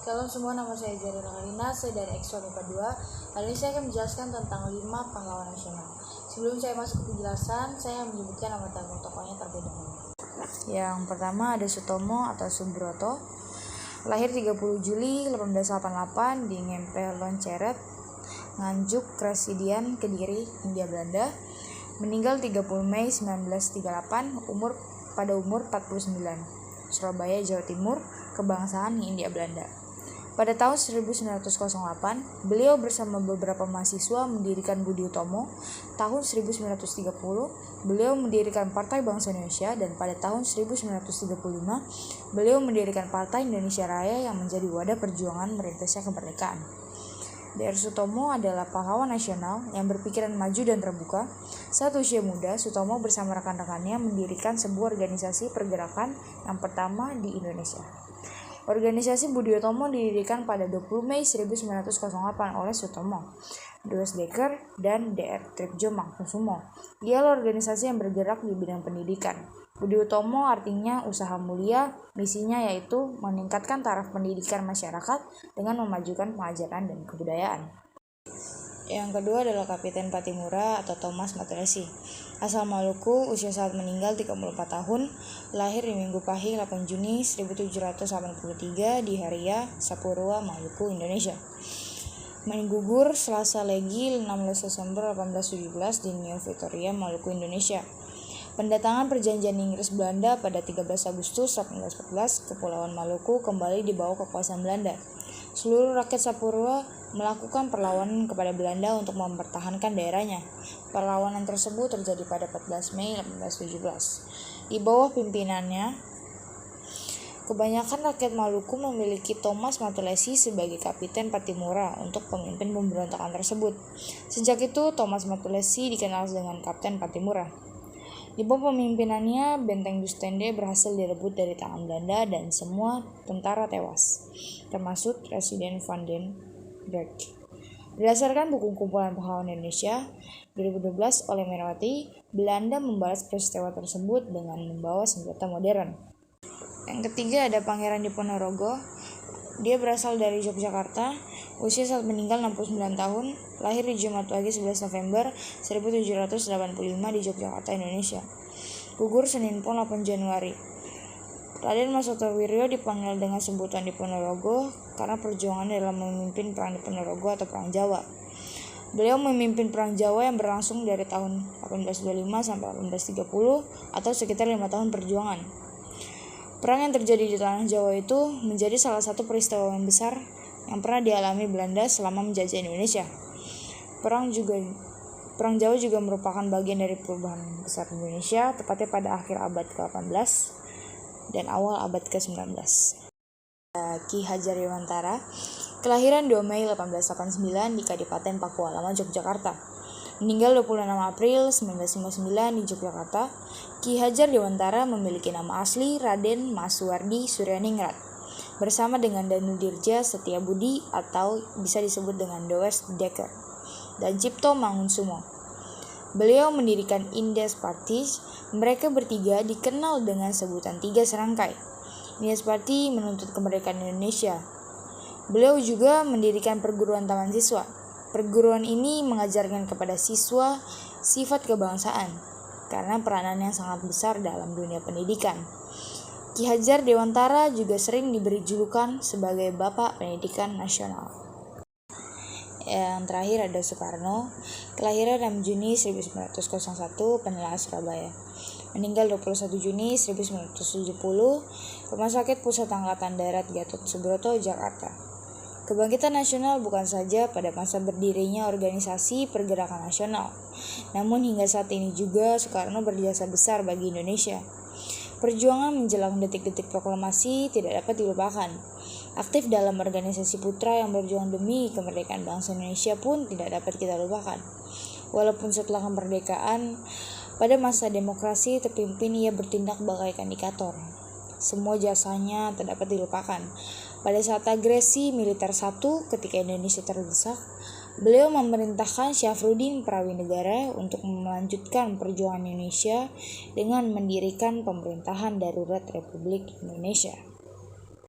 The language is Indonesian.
Shalom semua, nama saya Zarina Karina, saya dari X1 MIPA 2. Kali ini saya akan menjelaskan tentang 5 pahlawan nasional. Sebelum saya masuk ke penjelasan, saya menyebutkan nama tokoh-tokohnya terlebih dahulu. Yang pertama ada Sutomo atau Subroto, lahir 30 Juli 1888 di Ngempel-Lonceret, Nganjuk, Kresidian, Kediri, Hindia Belanda. Meninggal 30 Mei 1938 pada umur 49, Surabaya, Jawa Timur, kebangsaan Hindia Belanda. Pada tahun 1908, beliau bersama beberapa mahasiswa mendirikan Budi Utomo. Tahun 1930, beliau mendirikan Partai Bangsa Indonesia, dan pada tahun 1935, beliau mendirikan Partai Indonesia Raya yang menjadi wadah perjuangan merintisnya kemerdekaan. Dr. Sutomo adalah pahlawan nasional yang berpikiran maju dan terbuka. Saat usia muda, Sutomo bersama rekan-rekannya mendirikan sebuah organisasi pergerakan yang pertama di Indonesia. Organisasi Budi Utomo didirikan pada 20 Mei 1908 oleh Sutomo, Dues Dekker, dan Dr. Tripjo Mangkusumo. Dialah organisasi yang bergerak di bidang pendidikan. Budi Utomo artinya usaha mulia, misinya yaitu meningkatkan taraf pendidikan masyarakat dengan memajukan pengajaran dan kebudayaan. Yang kedua adalah Kapiten Pattimura atau Thomas Matulessy. Asal Maluku, usia saat meninggal 34 tahun, lahir di Minggu Pahing 8 Juni 1783 di Haria, Sapurua, Maluku, Indonesia. Menggugur Selasa Legi 16 Desember 1817 di New Victoria, Maluku, Indonesia. Pendatangan perjanjian Inggris Belanda pada 13 Agustus 1814, Kepulauan Maluku kembali dibawa kekuasaan Belanda. Seluruh rakyat Sapurua melakukan perlawanan kepada Belanda untuk mempertahankan daerahnya. Perlawanan tersebut terjadi pada 14 Mei 1817. Di bawah pimpinannya, kebanyakan rakyat Maluku memiliki Thomas Matulessy sebagai Kapiten Pattimura untuk pemimpin pemberontakan tersebut. Sejak itu, Thomas Matulessy dikenal dengan Kapten Pattimura. Di bawah pemimpinannya, benteng Oostende berhasil direbut dari tangan Belanda dan semua tentara tewas, termasuk Presiden Van den Berg. Berdasarkan buku kumpulan pahlawan Indonesia 2012 oleh Merawati, Belanda membalas peristiwa tersebut dengan membawa senjata modern. Yang ketiga ada Pangeran Diponorogo. Dia berasal dari Yogyakarta, usia saat meninggal 69 tahun, lahir di Jumat pagi 11 November 1785 di Yogyakarta, Indonesia. Gugur Senin Pon 8 Januari. Raden Mas Soetowiryo dipanggil dengan sebutan Diponorogo karena perjuangan dalam memimpin Perang Diponorogo atau Perang Jawa. Beliau memimpin Perang Jawa yang berlangsung dari tahun 1825 sampai 1830 atau sekitar 5 tahun perjuangan. Perang yang terjadi di tanah Jawa itu menjadi salah satu peristiwa yang besar yang pernah dialami Belanda selama menjajah Indonesia. Perang Jawa juga merupakan bagian dari perubahan besar Indonesia, tepatnya pada akhir abad ke-18 dan awal abad ke-19. Ki Hajar Dewantara, kelahiran 2 Mei 1889 di Kadipaten Pakualaman, Yogyakarta. Meninggal 26 April 1959 di Yogyakarta. Ki Hajar Dewantara memiliki nama asli Raden Mas Suwardi Suryaningrat bersama dengan Danudirja Setiabudi atau bisa disebut dengan Dues Dekker dan Cipto Mangunkusumo. Beliau mendirikan Indes Party. Mereka bertiga dikenal dengan sebutan Tiga Serangkai. Indes Party menuntut kemerdekaan Indonesia. Beliau juga mendirikan perguruan taman siswa. Perguruan ini mengajarkan kepada siswa sifat kebangsaan karena peranannya sangat besar dalam dunia pendidikan. Ki Hajar Dewantara juga sering diberi julukan sebagai Bapak Pendidikan Nasional. Yang terakhir ada Soekarno, kelahiran 6 Juni 1901, Penelaan, Surabaya. Meninggal 21 Juni 1970, Rumah Sakit Pusat Angkatan Darat Gatot Subroto, Jakarta. Kebangkitan nasional bukan saja pada masa berdirinya organisasi pergerakan nasional, namun hingga saat ini juga Soekarno berjasa besar bagi Indonesia. Perjuangan menjelang detik-detik proklamasi tidak dapat dilupakan. Aktif dalam organisasi putra yang berjuang demi kemerdekaan bangsa Indonesia pun tidak dapat kita lupakan. Walaupun setelah kemerdekaan, pada masa demokrasi terpimpin ia bertindak bagaikan indikator. Semua jasanya tak dapat dilupakan. Pada saat agresi militer 1 ketika Indonesia terdesak, beliau memerintahkan Syafruddin Prawinegara untuk melanjutkan perjuangan Indonesia dengan mendirikan pemerintahan darurat Republik Indonesia.